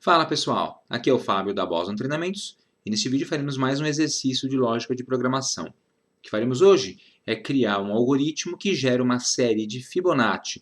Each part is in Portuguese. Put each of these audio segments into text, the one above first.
Fala pessoal, aqui é o Fábio da Boston Treinamentos e neste vídeo faremos mais um exercício de lógica de programação. O que faremos hoje é criar um algoritmo que gera uma série de Fibonacci,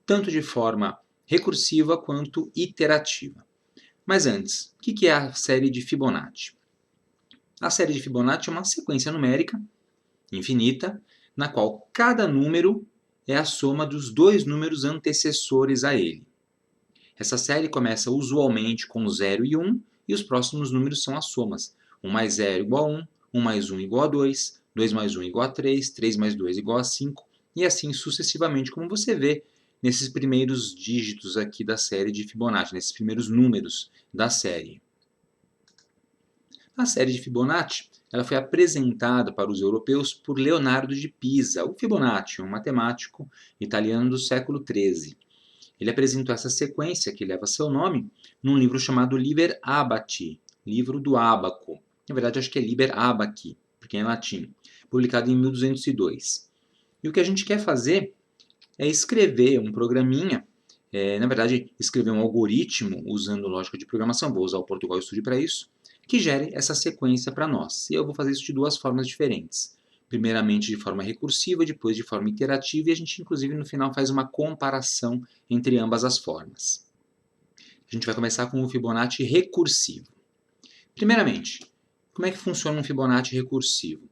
tanto de forma recursiva quanto iterativa. Mas antes, o que é a série de Fibonacci? A série de Fibonacci é uma sequência numérica infinita, na qual cada número é a soma dos dois números antecessores a ele. Essa série começa usualmente com 0 e 1, e os próximos números são as somas. 1 mais 0 igual a 1, 1 mais 1 igual a 2, 2 mais 1 igual a 3, 3 mais 2 igual a 5, e assim sucessivamente, como você vê nesses primeiros dígitos aqui da série de Fibonacci, nesses primeiros números da série. A série de Fibonacci ela foi apresentada para os europeus por Leonardo de Pisa, o Fibonacci, um matemático italiano do século XIII. Ele apresentou essa sequência, que leva seu nome, num livro chamado Liber Abaci, livro do ábaco. Na verdade, acho que é Liber Abaci, porque é em latim, publicado em 1202. E o que a gente quer fazer é escrever um programinha, na verdade, escrever um algoritmo usando lógica de programação, vou usar o Portugal Studio para isso, que gere essa sequência para nós. E eu vou fazer isso de duas formas diferentes. Primeiramente de forma recursiva, depois de forma iterativa, e a gente inclusive no final faz uma comparação entre ambas as formas. A gente vai começar com o Fibonacci recursivo. Primeiramente, como é que funciona um Fibonacci recursivo?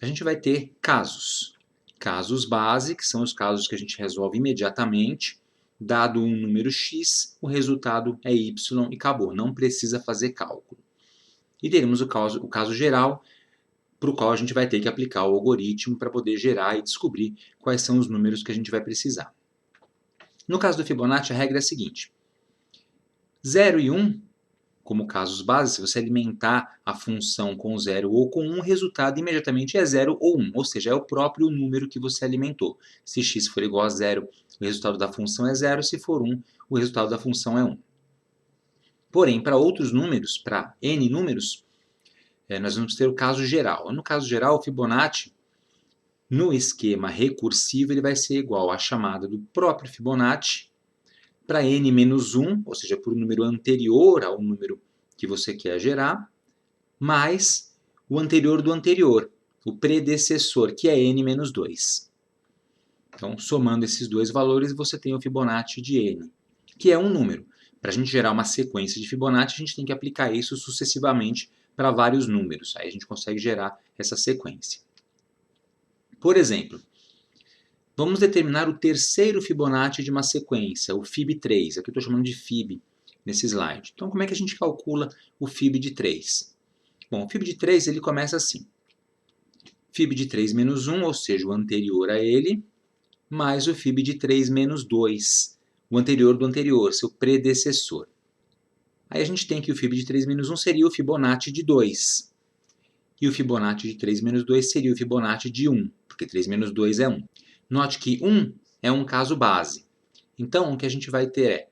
A gente vai ter casos. Casos base, que são os casos que a gente resolve imediatamente. Dado um número x, o resultado é y e acabou, não precisa fazer cálculo. E teremos o caso geral, para o qual a gente vai ter que aplicar o algoritmo para poder gerar e descobrir quais são os números que a gente vai precisar. No caso do Fibonacci, a regra é a seguinte. 0 e 1, como casos básicos, se você alimentar a função com 0 ou com 1, o resultado imediatamente é 0 ou 1, ou seja, é o próprio número que você alimentou. Se x for igual a 0, o resultado da função é 0, se for 1, o resultado da função é 1. Porém, para outros números, para n números, nós vamos ter o caso geral. No caso geral, o Fibonacci, no esquema recursivo, ele vai ser igual à chamada do próprio Fibonacci para n-1, ou seja, por um número anterior ao número que você quer gerar, mais o anterior do anterior, o predecessor, que é n-2. Então, somando esses dois valores, você tem o Fibonacci de n, que é um número. Para a gente gerar uma sequência de Fibonacci, a gente tem que aplicar isso sucessivamente para vários números. Aí a gente consegue gerar essa sequência. Por exemplo, vamos determinar o terceiro Fibonacci de uma sequência, o Fib3. Aqui eu estou chamando de Fib nesse slide. Então, como é que a gente calcula o Fib de 3? Bom, o Fib de 3 ele começa assim. Fib de 3 menos 1, ou seja, o anterior a ele, mais o Fib de 3 menos 2, o anterior do anterior, seu predecessor. Aí a gente tem que o Fib de 3 menos 1 seria o Fibonacci de 2. E o Fibonacci de 3 menos 2 seria o Fibonacci de 1, porque 3 menos 2 é 1. Note que 1 é um caso base. Então, o que a gente vai ter é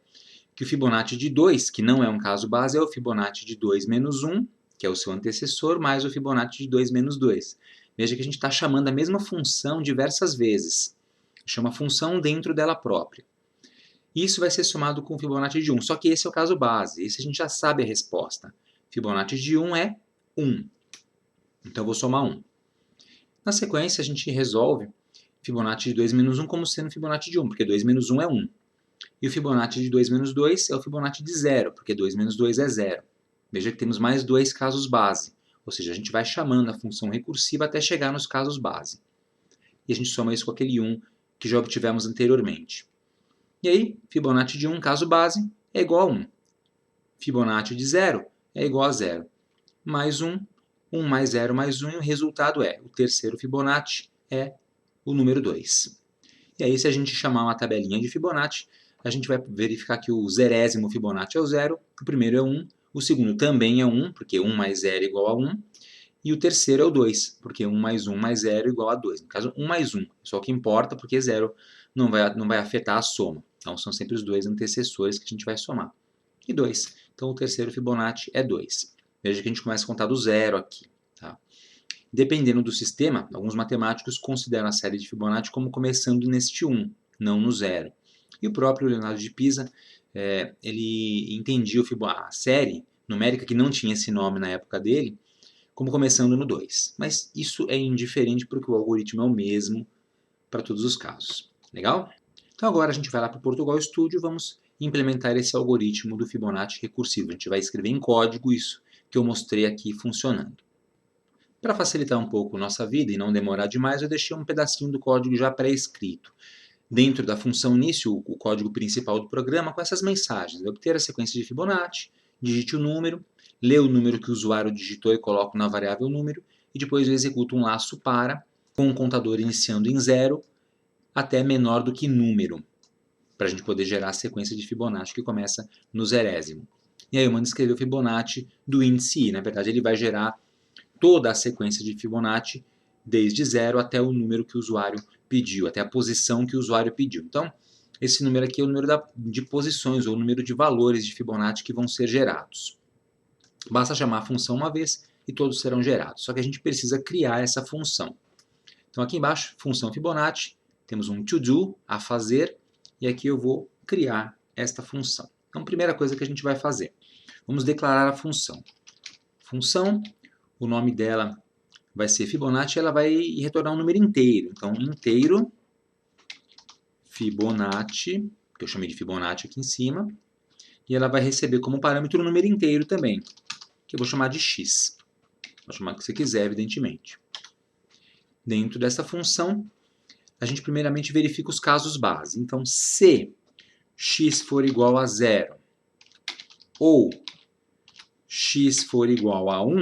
que o Fibonacci de 2, que não é um caso base, é o Fibonacci de 2 menos 1, que é o seu antecessor, mais o Fibonacci de 2 menos 2. Veja que a gente está chamando a mesma função diversas vezes. Chama função dentro dela própria. Isso vai ser somado com o Fibonacci de 1, só que esse é o caso base, esse a gente já sabe a resposta. Fibonacci de 1 é 1. Então eu vou somar 1. Na sequência a gente resolve Fibonacci de 2 menos 1 como sendo Fibonacci de 1, porque 2 menos 1 é 1. E o Fibonacci de 2 menos 2 é o Fibonacci de 0, porque 2 menos 2 é 0. Veja que temos mais dois casos base, ou seja, a gente vai chamando a função recursiva até chegar nos casos base. E a gente soma isso com aquele 1 que já obtivemos anteriormente. E aí, Fibonacci de 1, caso base, é igual a 1. Fibonacci de 0 é igual a 0. Mais 1, 1 mais 0 mais 1, e o resultado é, o terceiro Fibonacci é o número 2. E aí, se a gente chamar uma tabelinha de Fibonacci, a gente vai verificar que o 0º Fibonacci é o 0, o primeiro é 1, o segundo também é 1, porque 1 mais 0 é igual a 1, e o terceiro é o 2, porque 1 mais 1 mais 0 é igual a 2. No caso, 1 mais 1, só que importa porque 0 não vai afetar a soma. Então, são sempre os dois antecessores que a gente vai somar. E 2. Então, o terceiro Fibonacci é 2. Veja que a gente começa a contar do 0 aqui. Tá? Dependendo do sistema, alguns matemáticos consideram a série de Fibonacci como começando neste 1, não no 0. E o próprio Leonardo de Pisa ele entendia a série numérica, que não tinha esse nome na época dele, como começando no 2. Mas isso é indiferente porque o algoritmo é o mesmo para todos os casos. Legal? Então agora a gente vai lá para o Portugal Studio e vamos implementar esse algoritmo do Fibonacci recursivo. A gente vai escrever em código isso que eu mostrei aqui funcionando. Para facilitar um pouco nossa vida e não demorar demais, eu deixei um pedacinho do código já pré-escrito. Dentro da função início, o código principal do programa, com essas mensagens. Obter a sequência de Fibonacci, digite o número, lê o número que o usuário digitou e coloco na variável número, e depois eu executo um laço para, com o contador iniciando em 0, até menor do que número, para a gente poder gerar a sequência de Fibonacci que começa no 0º. E aí eu mando escrever o Fibonacci do índice i. Na verdade, ele vai gerar toda a sequência de Fibonacci desde 0 até o número que o usuário pediu, até a posição que o usuário pediu. Então, esse número aqui é o número de posições, ou o número de valores de Fibonacci que vão ser gerados. Basta chamar a função uma vez e todos serão gerados. Só que a gente precisa criar essa função. Então, aqui embaixo, função Fibonacci, temos um to do, a fazer, e aqui eu vou criar esta função. Então, primeira coisa que a gente vai fazer, vamos declarar a função. Função, o nome dela vai ser Fibonacci, ela vai retornar um número inteiro. Então, inteiro, Fibonacci, que eu chamei de Fibonacci aqui em cima, e ela vai receber como parâmetro o número inteiro também, que eu vou chamar de x. Pode chamar o que você quiser, evidentemente. Dentro dessa função, a gente primeiramente verifica os casos base. Então, se x for igual a 0 ou x for igual a 1,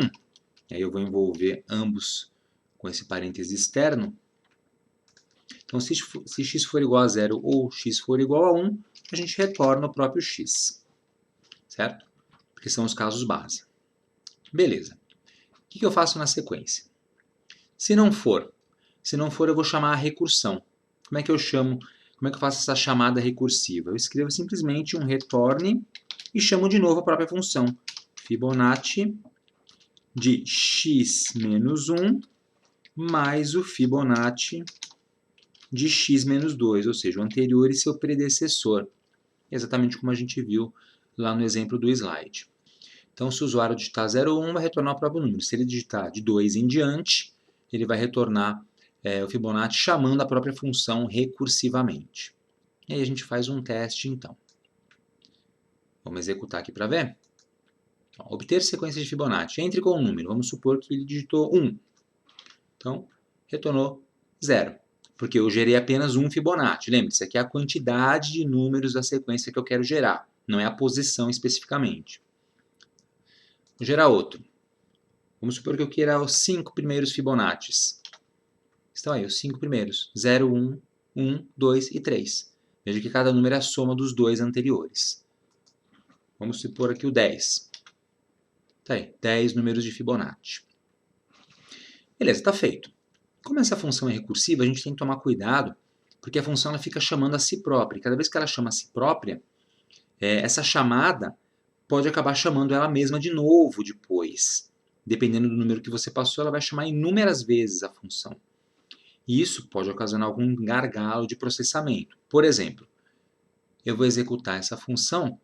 aí eu vou envolver ambos com esse parêntese externo. Então, se x for igual a 0 ou x for igual a 1, a gente retorna o próprio x. Certo? Porque são os casos base. Beleza. O que eu faço na sequência? Se não for, eu vou chamar a recursão. Como é que eu faço essa chamada recursiva? Eu escrevo simplesmente um retorne e chamo de novo a própria função. Fibonacci de x menos 1 mais o Fibonacci de x menos 2, ou seja, o anterior e seu predecessor. Exatamente como a gente viu lá no exemplo do slide. Então, se o usuário digitar 0 ou 1, vai retornar o próprio número. Se ele digitar de 2 em diante, ele vai retornar o Fibonacci chamando a própria função recursivamente. E aí a gente faz um teste, então. Vamos executar aqui para ver. Obter sequência de Fibonacci. Entre com o número. Vamos supor que ele digitou 1. Então, retornou 0. Porque eu gerei apenas um Fibonacci. Lembre-se, isso aqui é a quantidade de números da sequência que eu quero gerar. Não é a posição especificamente. Vou gerar outro. Vamos supor que eu queira os 5 primeiros Fibonaccis. Estão aí os 5 primeiros. 0, 1, 1, 2 e 3. Veja que cada número é a soma dos dois anteriores. Vamos supor aqui o 10. Tá aí, 10 números de Fibonacci. Beleza, está feito. Como essa função é recursiva, a gente tem que tomar cuidado, porque a função ela fica chamando a si própria. E cada vez que ela chama a si própria, essa chamada pode acabar chamando ela mesma de novo depois. Dependendo do número que você passou, ela vai chamar inúmeras vezes a função. E isso pode ocasionar algum gargalo de processamento. Por exemplo, eu vou executar essa função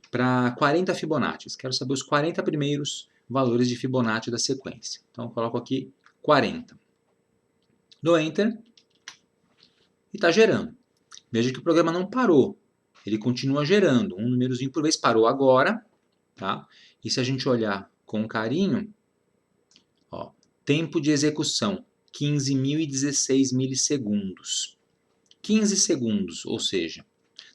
para 40 Fibonacci. Quero saber os 40 primeiros valores de Fibonacci da sequência. Então, eu coloco aqui 40. Dou Enter e está gerando. Veja que o programa não parou. Ele continua gerando. Um númerozinho por vez parou agora. Tá? E se a gente olhar com carinho, ó, tempo de execução, 15.016 milissegundos. 15 segundos, ou seja.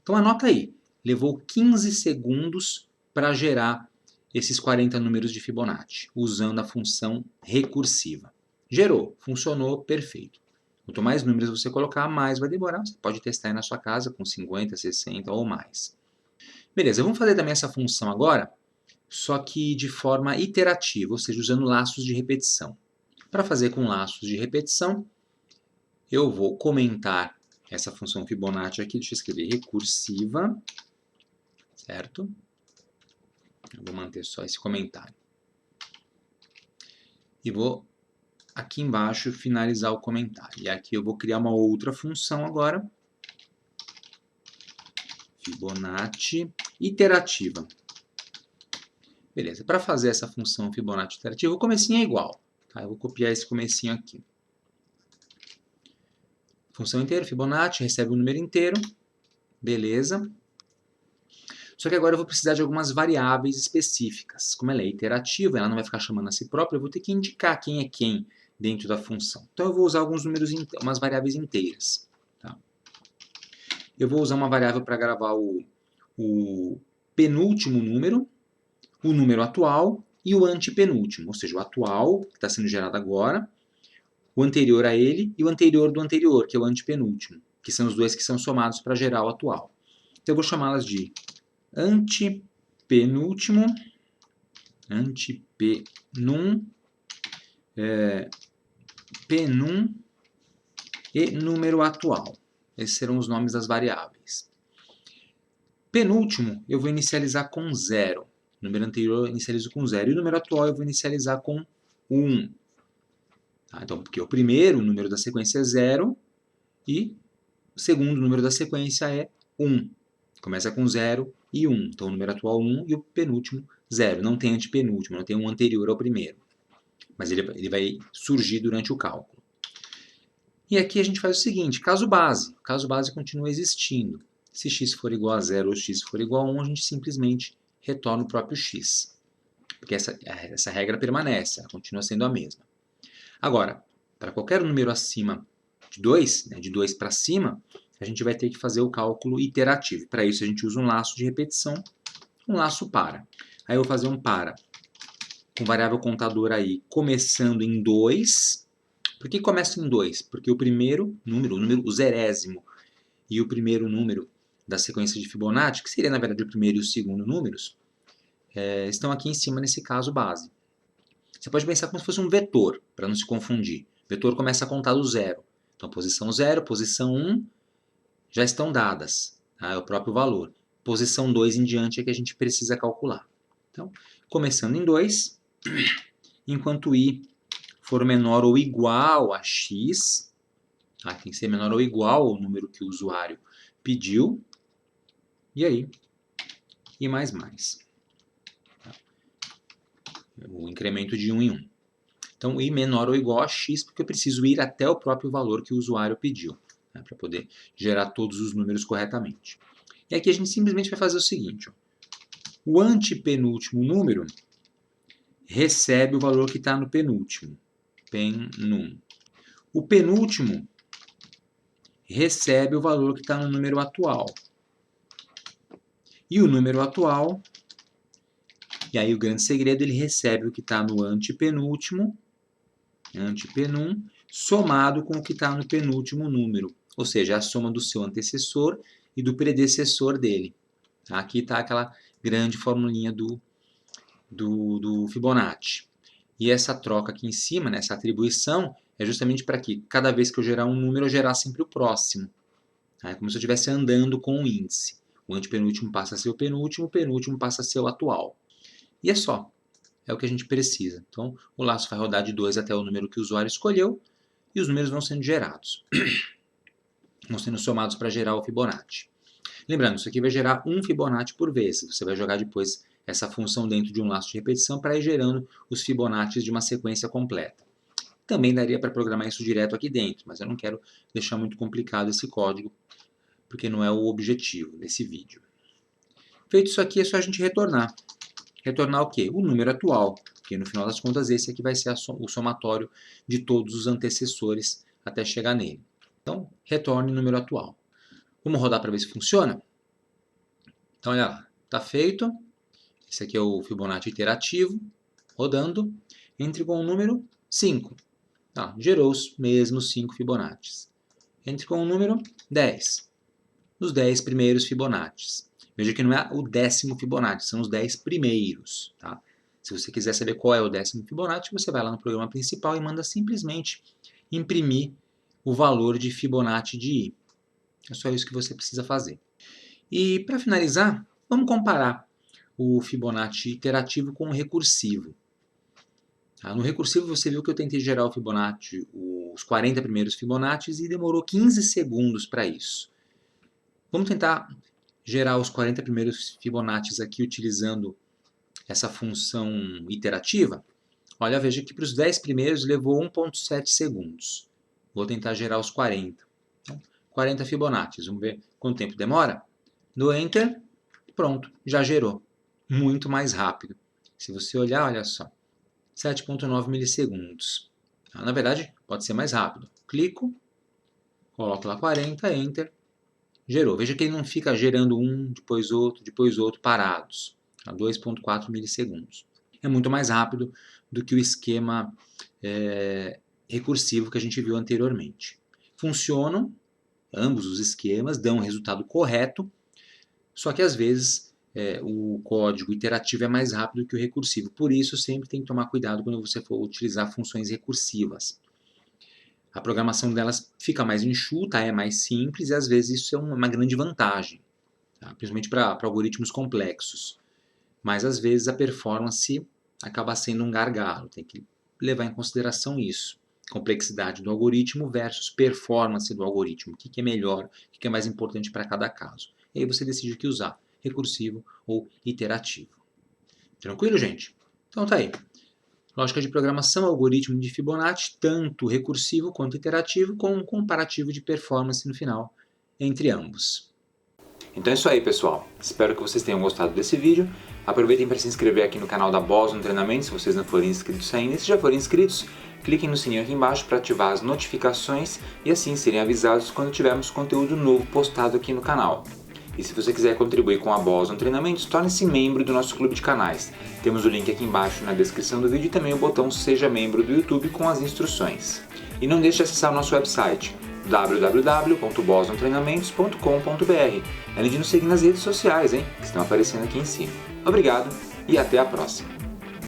Então anota aí, levou 15 segundos para gerar esses 40 números de Fibonacci, usando a função recursiva. Gerou, funcionou, perfeito. Quanto mais números você colocar, mais vai demorar. Você pode testar aí na sua casa com 50, 60 ou mais. Beleza, vamos fazer também essa função agora, só que de forma iterativa, ou seja, usando laços de repetição. Para fazer com laços de repetição, eu vou comentar essa função Fibonacci aqui, deixa eu escrever recursiva, certo? Eu vou manter só esse comentário. E vou aqui embaixo finalizar o comentário. E aqui eu vou criar uma outra função agora. Fibonacci iterativa. Beleza, para fazer essa função Fibonacci iterativa, o comecinho é igual. Tá? Eu vou copiar esse comecinho aqui. Função inteira, Fibonacci, recebe um número inteiro. Beleza. Só que agora eu vou precisar de algumas variáveis específicas. Como ela é iterativa, ela não vai ficar chamando a si própria, eu vou ter que indicar quem é quem dentro da função. Então eu vou usar alguns números, umas variáveis inteiras. Tá? Eu vou usar uma variável para gravar o penúltimo número, o número atual e o antepenúltimo. Ou seja, o atual, que está sendo gerado agora, o anterior a ele e o anterior do anterior, que é o antepenúltimo, que são os dois que são somados para gerar o atual. Então eu vou chamá-las de antepenúltimo, antepenum, penum e número atual. Esses serão os nomes das variáveis. Penúltimo eu vou inicializar com 0. O número anterior eu inicializo com 0. E o número atual eu vou inicializar com 1. Tá? Então, porque o primeiro número da sequência é 0 e o segundo número da sequência é 1. Começa com 0 e 1. Então, o número atual 1 e o penúltimo 0. Não tem antepenúltimo, não tem um anterior ao primeiro. Mas ele vai surgir durante o cálculo. E aqui a gente faz o seguinte, caso base. O caso base continua existindo. Se x for igual a 0 ou x for igual a 1, a gente simplesmente retorna o próprio x. Porque essa regra permanece, ela continua sendo a mesma. Agora, para qualquer número acima de 2, né, de 2 para cima, a gente vai ter que fazer o cálculo iterativo. Para isso a gente usa um laço de repetição, um laço para. Aí eu vou fazer um para com variável contador aí começando em 2. Por que começa em 2? Porque o primeiro número, o zerésimo, e o primeiro número da sequência de Fibonacci, que seria na verdade o primeiro e o segundo números, estão aqui em cima nesse caso base. Você pode pensar como se fosse um vetor, para não se confundir. O vetor começa a contar do 0. Então, posição 0, posição 1 já estão dadas. Tá? É o próprio valor. Posição 2 em diante é que a gente precisa calcular. Então, começando em 2, enquanto i for menor ou igual a x, tá? Tem que ser menor ou igual ao número que o usuário pediu, e aí, i mais mais. O incremento de 1 em 1. Então, i menor ou igual a x, porque eu preciso ir até o próprio valor que o usuário pediu, né, para poder gerar todos os números corretamente. E aqui a gente simplesmente vai fazer o seguinte, ó. O antepenúltimo número recebe o valor que está no penúltimo, penum. O penúltimo recebe o valor que está no número atual. E o número atual, e aí o grande segredo, ele recebe o que está no antepenúltimo, antepenum, somado com o que está no penúltimo número. Ou seja, a soma do seu antecessor e do predecessor dele. Aqui está aquela grande formulinha do Fibonacci. E essa troca aqui em cima, né, essa atribuição, é justamente para que cada vez que eu gerar um número, eu gerar sempre o próximo. É como se eu estivesse andando com um índice. O antepenúltimo passa a ser o penúltimo passa a ser o atual. E é só. É o que a gente precisa. Então, o laço vai rodar de 2 até o número que o usuário escolheu e os números vão sendo gerados. Vão sendo somados para gerar o Fibonacci. Lembrando, isso aqui vai gerar um Fibonacci por vez. Você vai jogar depois essa função dentro de um laço de repetição para ir gerando os Fibonaccis de uma sequência completa. Também daria para programar isso direto aqui dentro, mas eu não quero deixar muito complicado esse código, porque não é o objetivo desse vídeo. Feito isso aqui, é só a gente retornar. Retornar o quê? O número atual, porque no final das contas esse aqui vai ser o somatório de todos os antecessores até chegar nele. Então, retorne o número atual. Vamos rodar para ver se funciona? Então, olha lá, está feito. Esse aqui é o Fibonacci iterativo, rodando. Entre com o número 5. Tá, gerou os mesmos 5 Fibonaccis. Entre com o número 10. Os 10 primeiros Fibonaccis. Veja que não é o 10º Fibonacci, são os 10 primeiros. Tá? Se você quiser saber qual é o 10º Fibonacci, você vai lá no programa principal e manda simplesmente imprimir o valor de Fibonacci de i. É só isso que você precisa fazer. E para finalizar, vamos comparar o Fibonacci iterativo com o recursivo. No recursivo você viu que eu tentei gerar o Fibonacci, os 40 primeiros Fibonaccis, e demorou 15 segundos para isso. Vamos tentar gerar os 40 primeiros Fibonaccis aqui utilizando essa função iterativa, olha, veja que para os 10 primeiros levou 1,7 segundos. Vou tentar gerar os 40. Então, 40 Fibonaccis, vamos ver quanto tempo demora? No Enter, pronto, já gerou. Muito mais rápido. Se você olhar, olha só, 7,9 milissegundos. Na verdade, pode ser mais rápido. Clico, coloco lá 40, Enter, gerou. Veja que ele não fica gerando um, depois outro, parados. 2,4 milissegundos. É muito mais rápido do que o esquema recursivo que a gente viu anteriormente. Funcionam, ambos os esquemas, dão um resultado correto, só que às vezes o código iterativo é mais rápido que o recursivo. Por isso, sempre tem que tomar cuidado quando você for utilizar funções recursivas. A programação delas fica mais enxuta, é mais simples e às vezes isso é uma grande vantagem, tá? Principalmente para algoritmos complexos. Mas às vezes a performance acaba sendo um gargalo, tem que levar em consideração isso. Complexidade do algoritmo versus performance do algoritmo. O que é melhor, o que é mais importante para cada caso. E aí você decide o que usar, recursivo ou iterativo. Tranquilo, gente? Então tá aí. Lógica de programação, algoritmo de Fibonacci, tanto recursivo quanto iterativo, com um comparativo de performance no final entre ambos. Então é isso aí, pessoal. Espero que vocês tenham gostado desse vídeo. Aproveitem para se inscrever aqui no canal da Boston Treinamentos, se vocês não forem inscritos ainda. E se já forem inscritos, cliquem no sininho aqui embaixo para ativar as notificações e assim serem avisados quando tivermos conteúdo novo postado aqui no canal. E se você quiser contribuir com a Boston Treinamentos, torne-se membro do nosso clube de canais. Temos o link aqui embaixo na descrição do vídeo e também o botão Seja Membro do YouTube com as instruções. E não deixe de acessar o nosso website www.bostontreinamentos.com.br, além de nos seguir nas redes sociais, que estão aparecendo aqui em cima. Obrigado e até a próxima!